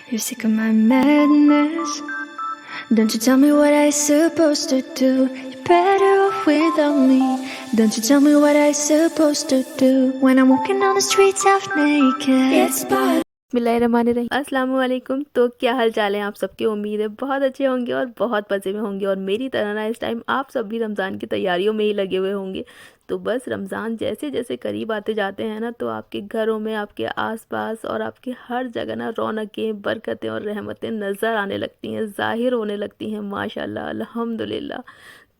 You're sick of my madness. Don't you tell me what I supposed to do. You're better off without me. Don't you tell me what I supposed to do when I'm walking on the streets half naked. It's part बिस्मिल्लाहिर्रहमानिर्रहीम। अस्सलाम वालेकुम। तो क्या हाल चाल है आप सबके? उम्मीद है बहुत अच्छे होंगे और बहुत मज़े में होंगे और मेरी तरह ना इस टाइम आप सब भी रमज़ान की तैयारियों में ही लगे हुए होंगे। तो बस रमज़ान जैसे जैसे करीब आते जाते हैं ना, तो आपके घरों में, आपके आसपास और आपके हर जगह ना रौनकें, बरकतें और रहमतें नज़र आने लगती हैं, ज़ाहिर होने लगती हैं, माशाल्लाह अल्हम्दुलिल्लाह।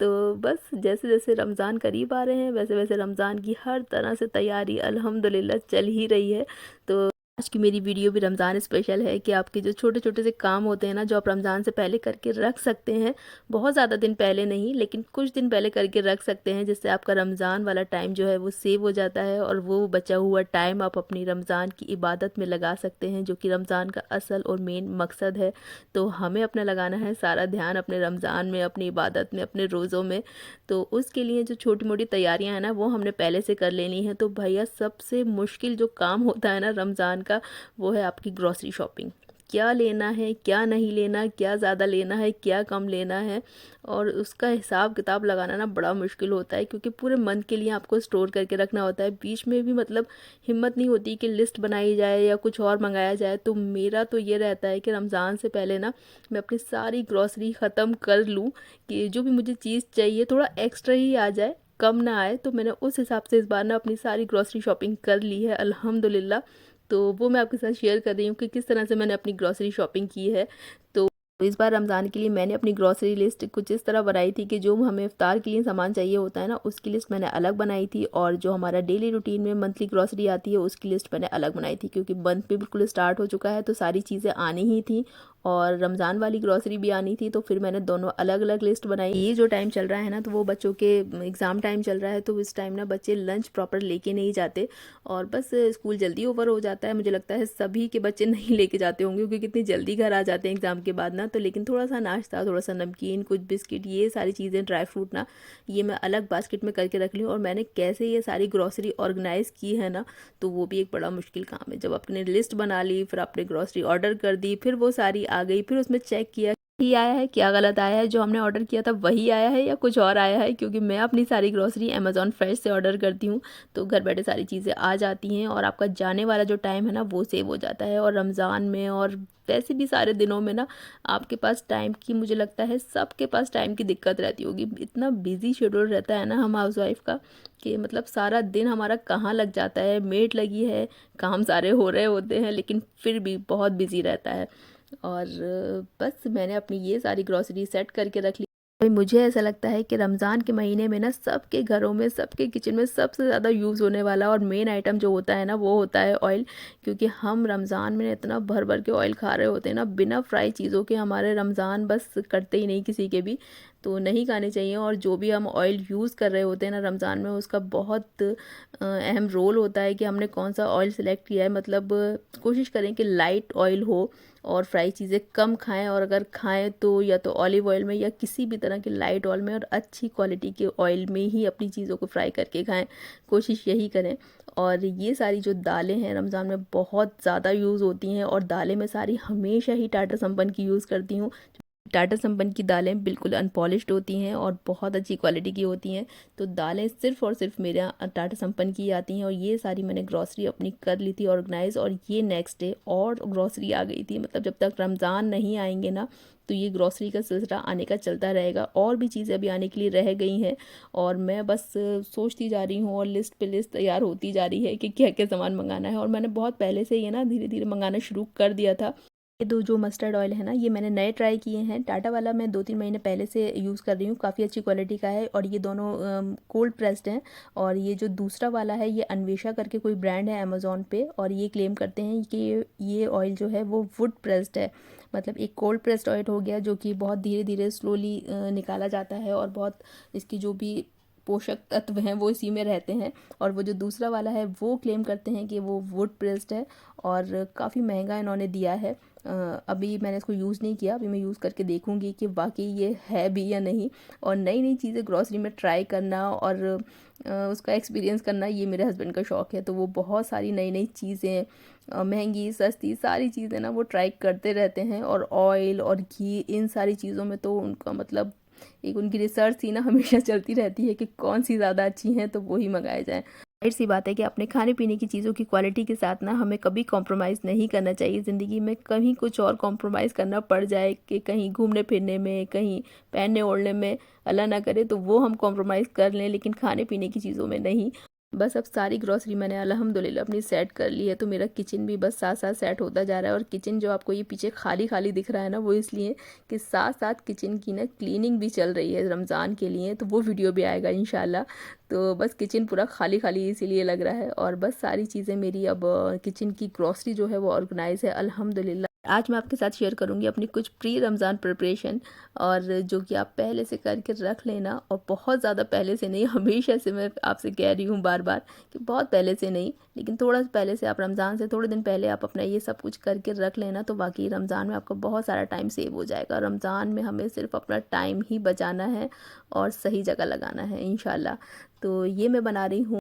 तो बस जैसे जैसे रमज़ान करीब आ रहे हैं वैसे वैसे रमज़ान की हर तरह से तैयारी अल्हम्दुलिल्लाह चल ही रही है। तो आज की मेरी वीडियो भी रमज़ान स्पेशल है कि आपके जो छोटे छोटे से काम होते हैं ना, जो आप रमज़ान से पहले करके रख सकते हैं, बहुत ज़्यादा दिन पहले नहीं लेकिन कुछ दिन पहले करके रख सकते हैं, जिससे आपका रमज़ान वाला टाइम जो है वो सेव हो जाता है और वो बचा हुआ टाइम आप अपनी रमज़ान की इबादत में लगा सकते हैं, जो कि रमज़ान का असल और मेन मकसद है। तो हमें अपना लगाना है सारा ध्यान अपने रमज़ान में, अपनी इबादत में, अपने रोज़ों में। तो उसके लिए जो छोटी मोटी तैयारियां हैं ना, वो हमने पहले से कर लेनी है। तो भैया सबसे मुश्किल जो काम होता है ना रमज़ान का, वो है आपकी ग्रॉसरी शॉपिंग। क्या लेना है, क्या नहीं लेना, क्या ज़्यादा लेना है, क्या कम लेना है, और उसका हिसाब किताब लगाना ना बड़ा मुश्किल होता है, क्योंकि पूरे मंथ के लिए आपको स्टोर करके रखना होता है। बीच में भी मतलब हिम्मत नहीं होती कि लिस्ट बनाई जाए या कुछ और मंगाया जाए। तो मेरा तो ये रहता है कि रमज़ान से पहले ना मैं अपनी सारी ग्रॉसरी ख़त्म कर लूँ, कि जो भी मुझे चीज़ चाहिए थोड़ा एक्स्ट्रा ही आ जाए, कम ना आए। तो मैंने उस हिसाब से इस बार ना अपनी सारी ग्रॉसरी शॉपिंग कर ली है अल्हम्दुलिल्लाह। तो वो मैं आपके साथ शेयर कर रही हूँ कि किस तरह से मैंने अपनी ग्रॉसरी शॉपिंग की है। तो इस बार रमज़ान के लिए मैंने अपनी ग्रॉसरी लिस्ट कुछ इस तरह बनाई थी कि जो हमें इफ्तार के लिए सामान चाहिए होता है ना, उसकी लिस्ट मैंने अलग बनाई थी, और जो हमारा डेली रूटीन में मंथली ग्रॉसरी आती है उसकी लिस्ट मैंने अलग बनाई थी, क्योंकि मंथ भी बिल्कुल स्टार्ट हो चुका है तो सारी चीज़ें आनी ही थी और रमज़ान वाली ग्रॉसरी भी आनी थी। तो फिर मैंने दोनों अलग अलग लिस्ट बनाई। ये जो टाइम चल रहा है ना, तो वो बच्चों के एग्ज़ाम टाइम चल रहा है, तो इस टाइम ना बच्चे लंच प्रॉपर लेके नहीं जाते और बस स्कूल जल्दी ओवर हो जाता है। मुझे लगता है सभी के बच्चे नहीं लेके जाते होंगे, क्योंकि कितनी जल्दी घर आ जाते हैं एग्ज़ाम के बाद ना। तो लेकिन थोड़ा सा नाश्ता, थोड़ा सा नमकीन, कुछ बिस्किट, ये सारी चीज़ें, ड्राई फ्रूट ना, ये मैं अलग बास्केट में करके रख ली हूँ। और मैंने कैसे ये सारी ग्रॉसरी ऑर्गेनाइज़ की है ना, तो वो भी एक बड़ा मुश्किल काम है। जब आपने लिस्ट बना ली, फिर आपने ग्रॉसरी ऑर्डर कर दी, फिर वो सारी आ गई, फिर उसमें चेक किया ही आया है, क्या गलत आया है, जो हमने ऑर्डर किया था वही आया है या कुछ और आया है, क्योंकि मैं अपनी सारी ग्रॉसरी अमेज़ॉन फ्रेश से ऑर्डर करती हूँ। तो घर बैठे सारी चीज़ें आ जाती हैं और आपका जाने वाला जो टाइम है ना, वो सेव हो जाता है। और रमज़ान में और वैसे भी सारे दिनों में ना आपके पास टाइम की, मुझे लगता है सबके पास टाइम की दिक्कत रहती होगी। इतना बिजी शेड्यूल रहता है ना हम हाउसवाइफ का, कि मतलब सारा दिन हमारा कहाँ लग जाता है, मेड लगी है, काम सारे हो रहे होते हैं, लेकिन फिर भी बहुत बिजी रहता है। और बस मैंने अपनी ये सारी ग्रॉसरी सेट करके रख ली। भाई मुझे ऐसा लगता है कि रमज़ान के महीने में ना सबके घरों में, सबके किचन में सबसे ज़्यादा यूज़ होने वाला और मेन आइटम जो होता है ना, वो होता है ऑयल। क्योंकि हम रमज़ान में इतना भर भर के ऑयल खा रहे होते हैं ना, बिना फ्राई चीज़ों के हमारे रमज़ान बस करते ही नहीं किसी के भी। तो नहीं खाने चाहिए। और जो भी हम ऑयल यूज़ कर रहे होते हैं ना रमज़ान में, उसका बहुत अहम रोल होता है कि हमने कौन सा ऑयल सेलेक्ट किया है। मतलब कोशिश करें कि लाइट ऑयल हो और फ्राई चीज़ें कम खाएं, और अगर खाएं तो या तो ऑलिव ऑयल में या किसी भी तरह के लाइट ऑयल में और अच्छी क्वालिटी के ऑयल में ही अपनी चीज़ों को फ्राई करके खाएं, कोशिश यही करें। और ये सारी जो दालें हैं रमज़ान में बहुत ज़्यादा यूज़ होती हैं, और दालें मैं सारी हमेशा ही टाटा संपन्न की यूज़ करती हूँ। टाटा संपन्न की दालें बिल्कुल अनपॉलिश्ड होती हैं और बहुत अच्छी क्वालिटी की होती हैं। तो दालें सिर्फ़ और सिर्फ मेरे यहाँ टाटा संपन्न की आती हैं। और ये सारी मैंने ग्रॉसरी अपनी कर ली थी ऑर्गेनाइज़, और ये नेक्स्ट डे और ग्रॉसरी आ गई थी। मतलब जब तक रमज़ान नहीं आएंगे ना, तो ये ग्रॉसरी का सिलसिला आने का चलता रहेगा। और भी चीज़ें अभी आने के लिए रह गई हैं, और मैं बस सोचती जा रही हूँ और लिस्ट पे लिस्ट तैयार होती जा रही है कि क्या क्या सामान मंगाना है। और मैंने बहुत पहले से ये ना धीरे धीरे मंगाना शुरू कर दिया था। ये दो जो मस्टर्ड ऑयल है ना, ये मैंने नए ट्राई किए हैं। टाटा वाला मैं 2-3 महीने पहले से यूज़ कर रही हूँ, काफ़ी अच्छी क्वालिटी का है, और ये दोनों कोल्ड प्रेस्ड हैं। और ये जो दूसरा वाला है, ये अन्वेषा करके कोई ब्रांड है अमेज़ॉन पे, और ये क्लेम करते हैं कि ये ऑयल जो है वो वुड प्रेस्ड है। मतलब एक कोल्ड प्रेस्ड ऑयल हो गया, जो कि बहुत धीरे धीरे स्लोली निकाला जाता है, और बहुत इसकी जो भी पोषक तत्व हैं वो इसी में रहते हैं। और वो जो दूसरा वाला है वो क्लेम करते हैं कि वो वुड प्रेस्ड है और काफ़ी महंगा इन्होंने दिया है। अभी मैंने इसको यूज़ नहीं किया, अभी मैं यूज़ करके देखूँगी कि वाकई ये है भी या नहीं। और नई नई चीज़ें ग्रॉसरी में ट्राई करना और उसका एक्सपीरियंस करना, ये मेरे हस्बैंड का शौक़ है। तो वो बहुत सारी नई नई चीज़ें, महंगी सस्ती सारी चीज़ें ना वो ट्राई करते रहते हैं। और ऑयल और घी, इन सारी चीज़ों में तो उनका मतलब एक उनकी रिसर्च थी ना हमेशा चलती रहती है कि कौन सी ज़्यादा अच्छी हैं तो वही मंगाए जाएँ। जाहिर सी बात है कि अपने खाने पीने की चीज़ों की क्वालिटी के साथ ना हमें कभी कॉम्प्रोमाइज़ नहीं करना चाहिए। ज़िंदगी में कहीं कुछ और कॉम्प्रोमाइज़ करना पड़ जाए कि कहीं घूमने फिरने में, कहीं पहनने ओढ़ने में, अल्लाह ना करे तो वो हम कॉम्प्रोमाइज़ कर लें, लेकिन खाने पीने की चीज़ों में नहीं। बस अब सारी ग्रॉसरी मैंने अल्हम्दुलिल्लाह अपनी सेट कर ली है, तो मेरा किचन भी बस साथ साथ सेट होता जा रहा है। और किचन जो आपको ये पीछे खाली खाली दिख रहा है ना, वो इसलिए कि साथ साथ किचन की ना क्लीनिंग भी चल रही है रमज़ान के लिए, तो वो वीडियो भी आएगा इंशाल्लाह। तो बस किचन पूरा खाली खाली इसीलिए लग रहा है। और बस सारी चीज़ें मेरी अब किचन की ग्रॉसरी जो है वो ऑर्गेनाइज है अल्हम्दुलिल्लाह। आज मैं आपके साथ शेयर करूंगी अपनी कुछ प्री रमज़ान प्रिपरेशन, और जो कि आप पहले से करके रख लेना। और बहुत ज़्यादा पहले से नहीं, हमेशा से मैं आपसे कह रही हूँ बार बार कि बहुत पहले से नहीं, लेकिन थोड़ा पहले से, आप रमज़ान से थोड़े दिन पहले आप अपना ये सब कुछ करके रख लेना, तो वाकई रमज़ान में आपका बहुत सारा टाइम सेव हो जाएगा। रमज़ान में हमें सिर्फ अपना टाइम ही बचाना है और सही जगह लगाना है इंशाल्लाह। तो ये मैं बना रही हूँ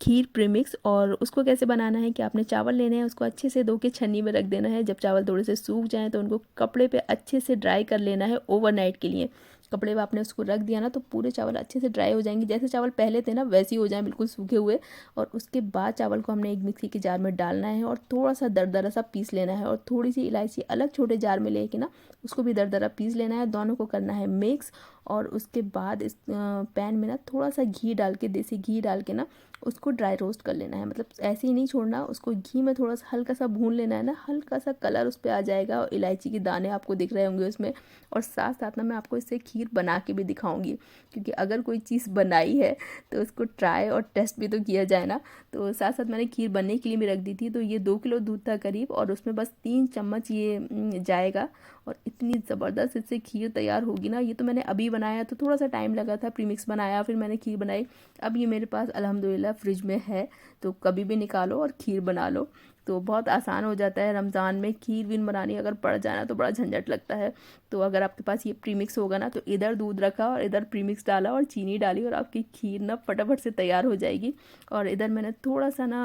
खीर प्रीमिक्स। और उसको कैसे बनाना है कि आपने चावल लेने हैं, उसको अच्छे से धो के छन्नी में रख देना है। जब चावल थोड़े से सूख जाएं तो उनको कपड़े पे अच्छे से ड्राई कर लेना है ओवरनाइट के लिए। कपड़े पे आपने उसको रख दिया ना तो पूरे चावल अच्छे से ड्राई हो जाएंगे, जैसे चावल पहले थे ना वैसे ही हो जाएं, बिल्कुल सूखे हुए। और उसके बाद चावल को हमने एक मिक्सी के जार में डालना है और थोड़ा सा दरदरा सा पीस लेना है। और थोड़ी सी इलायची अलग छोटे जार में लेके ना उसको भी दरदरा पीस लेना है। दोनों को करना है मिक्स। और उसके बाद इस पैन में ना थोड़ा सा घी डाल के, देसी घी डाल के ना उसको ड्राई रोस्ट कर लेना है। मतलब ऐसे ही नहीं छोड़ना, उसको घी में थोड़ा सा हल्का सा भून लेना है ना, हल्का सा कलर उस पर आ जाएगा और इलायची के दाने आपको दिख रहे होंगे उसमें। और साथ साथ ना मैं आपको इससे खीर बना के भी दिखाऊंगी, क्योंकि अगर कोई चीज़ बनाई है तो उसको ट्राई और टेस्ट भी तो किया जाए ना। तो साथ साथ मैंने खीर बनने के लिए भी रख दी थी। तो ये 2 किलो दूध था करीब, और उसमें बस 3 चम्मच ये जाएगा। और इतनी ज़बरदस्त इससे खीर तैयार होगी ना। ये तो मैंने अभी बनाया तो थोड़ा सा टाइम लगा था, प्रीमिक्स बनाया फिर मैंने खीर बनाई। अब ये मेरे पास अल्हम्दुलिल्लाह फ्रिज में है, तो कभी भी निकालो और खीर बना लो। तो बहुत आसान हो जाता है। रमज़ान में खीर वीन बनानी अगर पड़ जाए ना तो बड़ा झंझट लगता है। तो अगर आपके पास ये प्रीमिक्स होगा ना, तो इधर दूध रखा और इधर प्रीमिक्स डाला और चीनी डाली और आपकी खीर ना फटाफट से तैयार हो जाएगी। और इधर मैंने थोड़ा सा ना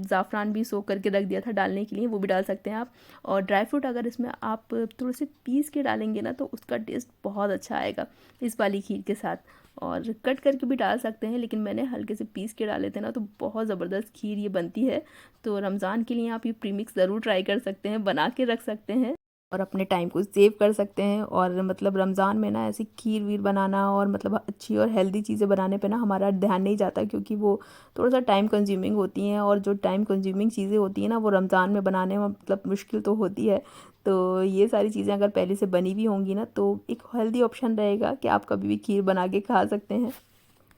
ज़ाफ़रान भी सोख करके रख दिया था डालने के लिए, वो भी डाल सकते हैं आप। और ड्राई फ्रूट अगर इसमें आप थोड़े से पीस के डालेंगे ना तो उसका टेस्ट बहुत अच्छा आएगा इस वाली खीर के साथ। और कट करके भी डाल सकते हैं, लेकिन मैंने हल्के से पीस के डाले थे ना तो बहुत ज़बरदस्त खीर ये बनती है। तो रमज़ान के लिए आप ये प्रीमिक्स ज़रूर ट्राई कर सकते हैं, बना के रख सकते हैं और अपने टाइम को सेव कर सकते हैं। और मतलब रमज़ान में ना ऐसी खीर वीर बनाना और मतलब अच्छी और हेल्दी चीज़ें बनाने पे ना हमारा ध्यान नहीं जाता, क्योंकि वो थोड़ा सा टाइम कंज्यूमिंग होती हैं। और जो टाइम कंज्यूमिंग चीज़ें होती हैं ना वो रमज़ान में बनाने में मतलब मुश्किल तो होती है। तो ये सारी चीज़ें अगर पहले से बनी हुई होंगी ना तो एक हेल्दी ऑप्शन रहेगा कि आप कभी भी खीर बना के खा सकते हैं।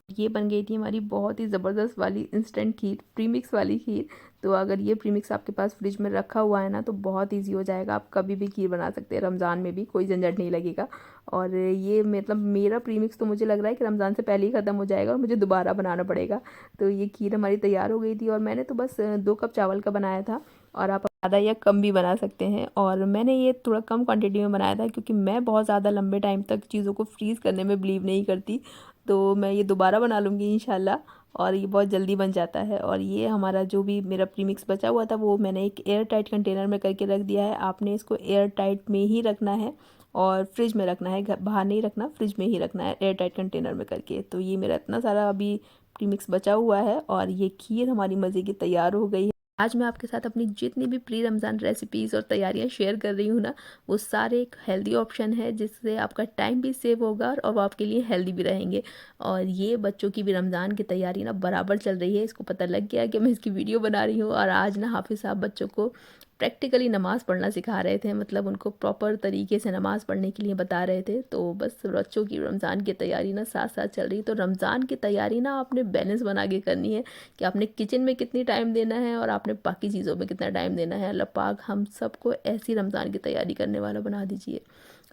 ये बन गई थी हमारी बहुत ही ज़बरदस्त वाली इंस्टेंट खीर, प्रीमिक्स वाली खीर। तो अगर ये प्रीमिक्स आपके पास फ्रिज में रखा हुआ है ना तो बहुत इजी हो जाएगा, आप कभी भी खीर बना सकते हैं, रमज़ान में भी कोई झंझट नहीं लगेगा। और ये मतलब मेरा प्रीमिक्स तो मुझे लग रहा है कि रमज़ान से पहले ही ख़त्म हो जाएगा और मुझे दोबारा बनाना पड़ेगा। तो ये खीर हमारी तैयार हो गई थी और मैंने तो बस 2 कप चावल का बनाया था, और आप ज़्यादा या कम भी बना सकते हैं। और मैंने ये थोड़ा कम क्वांटिटी में बनाया था, क्योंकि मैं बहुत ज़्यादा लंबे टाइम तक चीज़ों को फ्रीज़ करने में बिलीव नहीं करती। तो मैं ये दोबारा बना लूँगी इंशाल्लाह, और ये बहुत जल्दी बन जाता है। और ये हमारा जो भी मेरा प्रीमिक्स बचा हुआ था वो मैंने एक एयर टाइट कंटेनर में करके रख दिया है। आपने इसको एयर टाइट में ही रखना है और फ्रिज में रखना है, बाहर नहीं रखना, फ्रिज में ही रखना है एयर टाइट कंटेनर में करके। तो ये मेरा इतना सारा अभी प्रीमिक्स बचा हुआ है और ये खीर हमारी मज़े की तैयार हो गई है। आज मैं आपके साथ अपनी जितनी भी प्री रमज़ान रेसिपीज़ और तैयारियां शेयर कर रही हूँ ना, वो सारे एक हेल्दी ऑप्शन है जिससे आपका टाइम भी सेव होगा और वो आपके लिए हेल्दी भी रहेंगे। और ये बच्चों की भी रमज़ान की तैयारी ना बराबर चल रही है, इसको पता लग गया कि मैं इसकी वीडियो बना रही हूँ। और आज ना हाफिज़ साहब बच्चों को प्रैक्टिकली नमाज़ पढ़ना सिखा रहे थे, मतलब उनको प्रॉपर तरीके से नमाज़ पढ़ने के लिए बता रहे थे। तो बस बच्चों की रमज़ान की तैयारी ना साथ साथ चल रही। तो रमज़ान की तैयारी ना आपने बैलेंस बना के करनी है कि आपने किचन में कितनी टाइम देना है और आपने बाकी चीज़ों में कितना टाइम देना है। अल्लाह पाक हम सबको ऐसी रमज़ान की तैयारी करने वाला बना दीजिए,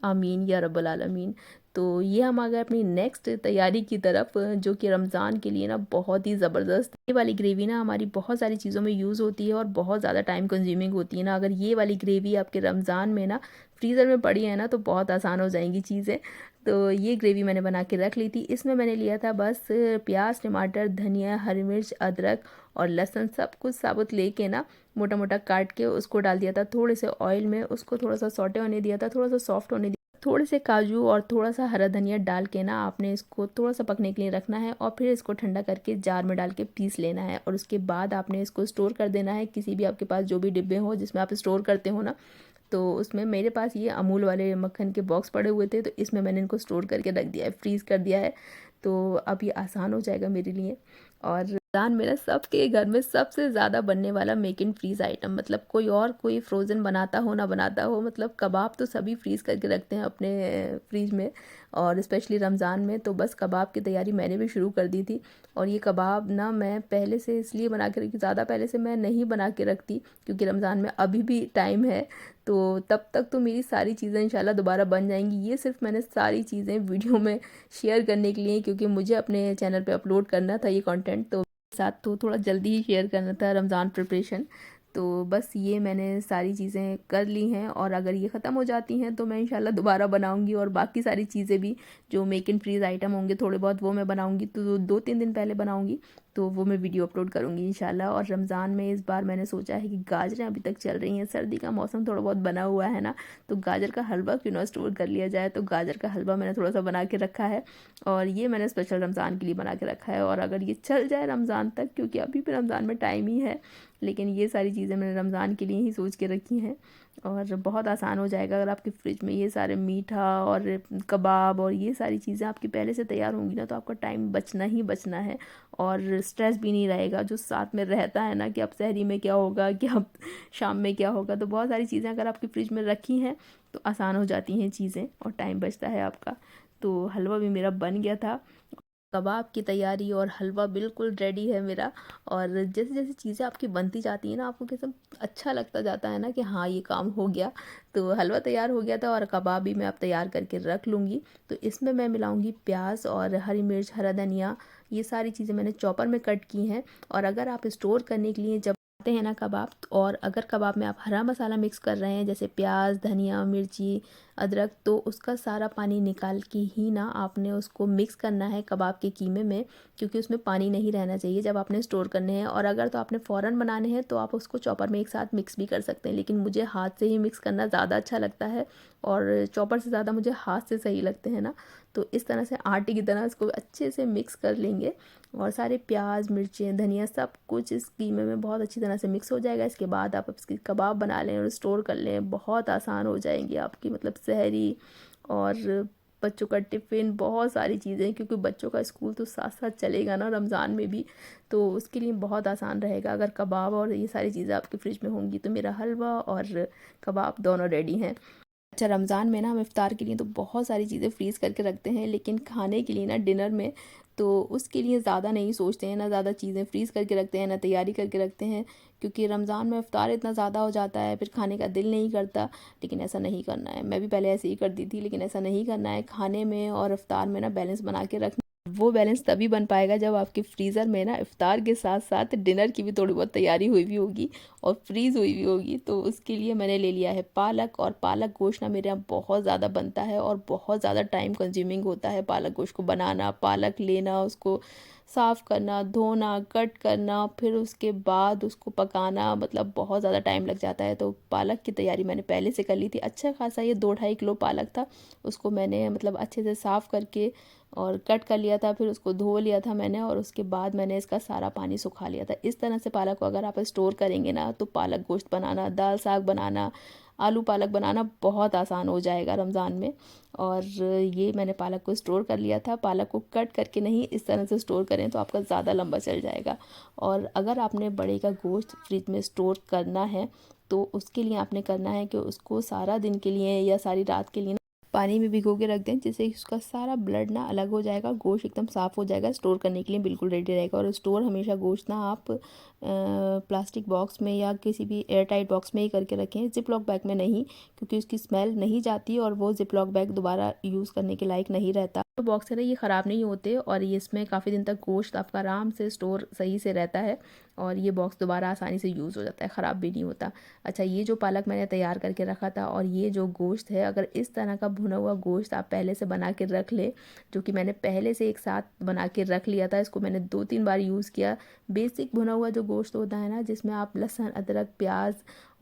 आमीन या रब्बल आलमीन। तो ये हम आ गए अपनी नेक्स्ट तैयारी की तरफ, जो कि रमज़ान के लिए ना बहुत ही ज़बरदस्त। ये वाली ग्रेवी ना हमारी बहुत सारी चीज़ों में यूज़ होती है और बहुत ज़्यादा टाइम कंज्यूमिंग होती है ना। अगर ये वाली ग्रेवी आपके रमज़ान में ना फ्रीज़र में पड़ी है ना तो बहुत आसान हो जाएंगी चीज़ें। तो ये ग्रेवी मैंने बना के रख ली थी। इसमें मैंने लिया था बस प्याज, टमाटर, धनिया, हरी मिर्च, अदरक और लहसुन, सब कुछ साबुत लेके ना मोटा मोटा काट के उसको डाल दिया था थोड़े से ऑयल में। उसको थोड़ा सा सौटे होने दिया था, थोड़ा सा सॉफ्ट होने दिया, थोड़े से काजू और थोड़ा सा हरा धनिया डाल के ना आपने इसको थोड़ा सा पकने के लिए रखना है और फिर इसको ठंडा करके जार में डाल के पीस लेना है। और उसके बाद आपने इसको स्टोर कर देना है किसी भी आपके पास जो भी डिब्बे हो जिसमें आप स्टोर करते हो ना। तो उसमें मेरे पास ये अमूल वाले मक्खन के बॉक्स पड़े हुए थे, तो इसमें मैंने इनको स्टोर करके रख दिया है, फ्रीज़ कर दिया है। तो अब ये आसान हो जाएगा मेरे लिए। और रमज़ान में ना सबके घर में सबसे ज़्यादा बनने वाला मेक इन फ्रीज़ आइटम, मतलब कोई फ्रोज़न बनाता हो ना बनाता हो, मतलब कबाब तो सभी फ्रीज़ करके रखते हैं अपने फ्रीज में। और स्पेशली रमज़ान में तो बस कबाब की तैयारी मैंने भी शुरू कर दी थी। और ये कबाब ना मैं पहले से इसलिए बना के रखी, ज़्यादा पहले से मैं नहीं बना के रखती क्योंकि रमज़ान में अभी भी टाइम है। तो तब तक तो मेरी सारी चीज़ें इंशाल्लाह दोबारा बन जाएंगी। ये सिर्फ मैंने सारी चीज़ें वीडियो में शेयर करने के लिए, क्योंकि मुझे अपने चैनल पे अपलोड करना था ये कंटेंट, तो साथ तो थोड़ा जल्दी ही शेयर करना था रमज़ान प्रिपरेशन। तो बस ये मैंने सारी चीज़ें कर ली हैं और अगर ये ख़त्म हो जाती हैं तो मैं इंशाल्लाह दोबारा बनाऊंगी। और बाकी सारी चीज़ें भी जो मेक इन फ्रीज़ आइटम होंगे थोड़े बहुत वो मैं बनाऊंगी, तो 2-3 दिन पहले बनाऊंगी, तो वो मैं वीडियो अपलोड करूंगी इंशाल्लाह। और रमज़ान में इस बार मैंने सोचा है कि गाजरें अभी तक चल रही हैं, सर्दी का मौसम थोड़ा बहुत बना हुआ है ना, तो गाजर का हलवा क्यों ना स्टोर कर लिया जाए। तो गाजर का हलवा मैंने थोड़ा सा बना के रखा है और ये मैंने स्पेशल रमज़ान के लिए बना के रखा है। और अगर ये चल जाए रमज़ान तक, क्योंकि अभी भी रमज़ान में टाइम ही है, लेकिन ये सारी चीज़ें मैंने रमज़ान के लिए ही सोच के रखी हैं। और बहुत आसान हो जाएगा अगर आपके फ्रिज में ये सारे मीठा और कबाब और ये सारी चीज़ें आपकी पहले से तैयार होंगी ना, तो आपका टाइम बचना ही बचना है और स्ट्रेस भी नहीं रहेगा जो साथ में रहता है ना, कि अब सहरी में क्या होगा, कि अब शाम में क्या होगा। तो बहुत सारी चीज़ें अगर आपकी फ्रिज में रखी हैं तो आसान हो जाती हैं चीज़ें और टाइम बचता है आपका। तो हलवा भी मेरा बन गया था, कबाब की तैयारी और हलवा बिल्कुल रेडी है मेरा। और जैसे जैसे चीज़ें आपकी बनती जाती हैं ना, आपको कैसे अच्छा लगता जाता है ना कि हाँ ये काम हो गया। तो हलवा तैयार हो गया था और कबाब भी मैं अब तैयार करके रख लूँगी। तो इसमें मैं मिलाऊँगी प्याज और हरी मिर्च, हरा धनिया, ये सारी चीज़ें मैंने चॉपर में कट की हैं। और अगर आप स्टोर करने के लिए जब हैं ना कबाब, और अगर कबाब में आप हरा मसाला मिक्स कर रहे हैं जैसे प्याज, धनिया, मिर्ची, अदरक, तो उसका सारा पानी निकाल के ही ना आपने उसको मिक्स करना है कबाब के कीमे में, क्योंकि उसमें पानी नहीं रहना चाहिए जब आपने स्टोर करने हैं। और अगर तो आपने फ़ौरन बनाने हैं तो आप उसको चॉपर में एक साथ मिक्स भी कर सकते हैं, लेकिन मुझे हाथ से ही मिक्स करना ज़्यादा अच्छा लगता है और चॉपर से ज़्यादा मुझे हाथ से सही लगते हैं ना। तो इस तरह से आटे की तरह इसको अच्छे से मिक्स कर लेंगे और सारे प्याज, मिर्चें, धनिया सब कुछ इस कीमे में बहुत अच्छी तरह से मिक्स हो जाएगा। इसके बाद आप इसके कबाब बना लें और स्टोर कर लें, बहुत आसान हो जाएंगी आपकी, मतलब सहरी और बच्चों का टिफ़िन, बहुत सारी चीज़ें, क्योंकि बच्चों का स्कूल तो साथ साथ चलेगा ना रमज़ान में भी, तो उसके लिए बहुत आसान रहेगा अगर कबाब और ये सारी चीज़ें आपके फ्रिज में होंगी। तो मेरा हलवा और कबाब दोनों रेडी हैं। अच्छा, रमज़ान में ना हम इफ़्तार के लिए तो बहुत सारी चीज़ें फ्रीज़ करके रखते हैं, लेकिन खाने के लिए ना डिनर में तो उसके लिए ज़्यादा नहीं सोचते हैं, ना ज़्यादा चीज़ें फ्रीज़ करके रखते हैं, ना तैयारी करके रखते हैं, क्योंकि रमज़ान में इफ़्तार इतना ज़्यादा हो जाता है फिर खाने का दिल नहीं करता। लेकिन ऐसा नहीं करना है, मैं भी पहले ऐसे ही करती थी, लेकिन ऐसा नहीं करना है। खाने में और इफ़्तार में ना बैलेंस बना के रखना, वो बैलेंस तभी बन पाएगा जब आपके फ्रीज़र में ना इफ़्तार के साथ साथ डिनर की भी थोड़ी बहुत तैयारी हुई भी होगी और फ्रीज़ हुई भी होगी। तो उसके लिए मैंने ले लिया है पालक, और पालक गोश्त ना मेरे यहाँ बहुत ज़्यादा बनता है और बहुत ज़्यादा टाइम कंज्यूमिंग होता है पालक गोश्त को बनाना, पालक लेना, उसको साफ़ करना, धोना, कट करना, फिर उसके बाद उसको पकाना, मतलब बहुत ज़्यादा टाइम लग जाता है। तो पालक की तैयारी मैंने पहले से कर ली थी। अच्छा खासा ये 2-2.5 किलो पालक था, उसको मैंने मतलब अच्छे से साफ़ करके और कट कर लिया था, फिर उसको धो लिया था मैंने और उसके बाद मैंने इसका सारा पानी सुखा लिया था। इस तरह से पालक को अगर आप स्टोर करेंगे ना, तो पालक गोश्त बनाना, दाल साग बनाना, आलू पालक बनाना बहुत आसान हो जाएगा रमज़ान में। और ये मैंने पालक को स्टोर कर लिया था। पालक को कट करके नहीं, इस तरह से स्टोर करें तो आपका ज़्यादा लंबा चल जाएगा। और अगर आपने बड़े का गोश्त फ्रिज में स्टोर करना है तो उसके लिए आपने करना है कि उसको सारा दिन के लिए या सारी रात के लिए पानी में भिगो के रख दें, जिससे उसका सारा ब्लड ना अलग हो जाएगा, गोश्त एकदम साफ़ हो जाएगा, स्टोर करने के लिए बिल्कुल रेडी रहेगा। और स्टोर हमेशा गोश्त ना आप प्लास्टिक बॉक्स में या किसी भी एयर टाइट बॉक्स में ही करके रखें, जिप लॉक बैग में नहीं, क्योंकि उसकी स्मेल नहीं जाती और वो जिप लॉक बैग दोबारा यूज़ करने के लायक नहीं रहता। तो बॉक्स है ना ये ख़राब नहीं होते और ये इसमें काफ़ी दिन तक गोश्त आपका आराम से स्टोर सही से रहता है और ये बॉक्स दोबारा आसानी से यूज़ हो जाता है, ख़राब भी नहीं होता। अच्छा, ये जो पालक मैंने तैयार करके रखा था और ये जो गोश्त है, अगर इस तरह का भुना हुआ गोश्त आप पहले से बना के रख ले, जो कि मैंने पहले से एक साथ बना के रख लिया था, इसको मैंने 2-3 बार यूज़ किया। बेसिक भुना हुआ जो गोश्त होता है ना, जिसमें आप लहसुन, अदरक, प्याज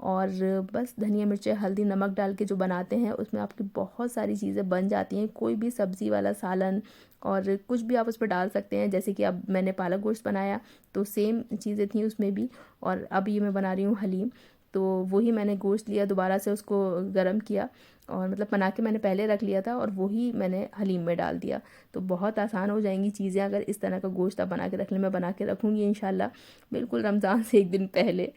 और बस धनिया, मिर्ची, हल्दी, नमक डाल के जो बनाते हैं, उसमें आपकी बहुत सारी चीज़ें बन जाती हैं। कोई भी सब्ज़ी वाला सालन और कुछ भी आप उस पर डाल सकते हैं। जैसे कि अब मैंने पालक गोश्त बनाया तो सेम चीज़ें थी उसमें भी, और अब ये मैं बना रही हूँ हलीम। तो वही मैंने गोश्त लिया, दोबारा से उसको गर्म किया और मतलब बना के मैंने पहले रख लिया था और वही मैंने हलीम में डाल दिया। तो बहुत आसान हो जाएंगी चीज़ें अगर इस तरह का गोश्त आप बना के रख लें। मैं बना के रखूँगी इंशाल्लाह बिल्कुल रमज़ान से एक दिन पहले।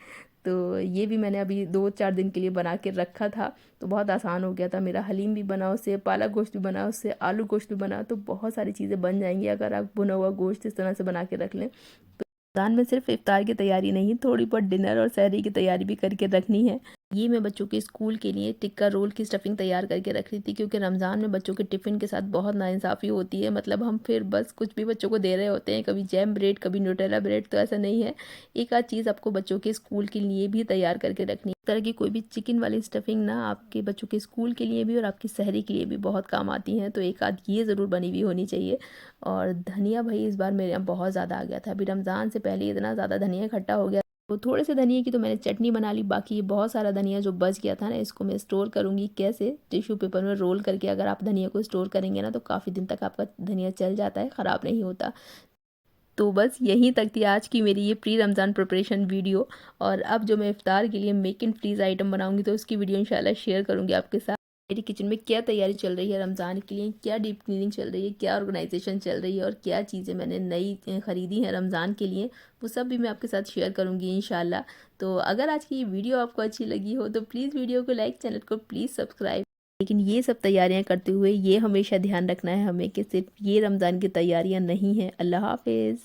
तो ये भी मैंने अभी 2-4 दिन के लिए बना के रखा था, तो बहुत आसान हो गया था मेरा। हलीम भी बना उससे, पालक गोश्त भी बना उससे, आलू गोश्त भी बना, तो बहुत सारी चीज़ें बन जाएंगी अगर आप भुना हुआ गोश्त इस तरह से बना के रख लें। रमज़ान में सिर्फ इफ्तार की तैयारी नहीं, थोड़ी बहुत डिनर और सहरी की तैयारी भी करके रखनी है। ये मैं बच्चों के स्कूल के लिए टिक्का रोल की स्टफिंग तैयार करके रख रही थी, क्योंकि रमज़ान में बच्चों के टिफ़िन के साथ बहुत नाइंसाफ़ी होती है। मतलब हम फिर बस कुछ भी बच्चों को दे रहे होते हैं, कभी जैम ब्रेड, कभी न्यूटेला ब्रेड, तो ऐसा नहीं है। एक आध चीज़ आपको बच्चों के स्कूल के लिए भी तैयार करके रखनी है। इस तरह की कोई भी चिकन वाली स्टफिंग ना आपके बच्चों के स्कूल के लिए भी और आपकी सहरी के लिए भी बहुत काम आती हैं, तो एक आध ये ज़रूर बनी हुई होनी चाहिए। और धनिया भाई इस बार मेरे यहाँ बहुत ज़्यादा आ गया था, अभी रमज़ान से पहले इतना ज़्यादा धनिया इकट्ठा हो गया। तो थोड़े से धनिया की तो मैंने चटनी बना ली, बाकी ये बहुत सारा धनिया जो बच गया था ना, इसको मैं स्टोर करूँगी कैसे, टिश्यू पेपर में रोल करके। अगर आप धनिया को स्टोर करेंगे ना तो काफ़ी दिन तक आपका धनिया चल जाता है, ख़राब नहीं होता। तो बस यहीं तक थी आज की मेरी ये प्री रमज़ान प्रिपरेशन वीडियो। और अब जो मैं इफ्तार के लिए मेक इन फ्रीज़ आइटम बनाऊंगी तो उसकी वीडियो इंशाल्लाह शेयर करूंगी आपके साथ। मेरी किचन में क्या तैयारी चल रही है रमज़ान के लिए, क्या डीप क्लीनिंग चल रही है, क्या ऑर्गेनाइजेशन चल रही है और क्या चीज़ें मैंने नई ख़रीदी हैं रमज़ान के लिए, वो सब भी मैं आपके साथ शेयर करूँगी इंशाल्लाह। तो अगर आज की ये वीडियो आपको अच्छी लगी हो तो प्लीज़ वीडियो को लाइक, चैनल को प्लीज़ सब्सक्राइब। लेकिन ये सब तैयारियां करते हुए ये हमेशा ध्यान रखना है हमें कि सिर्फ ये रमज़ान की तैयारियां नहीं हैं। अल्लाह हाफिज़।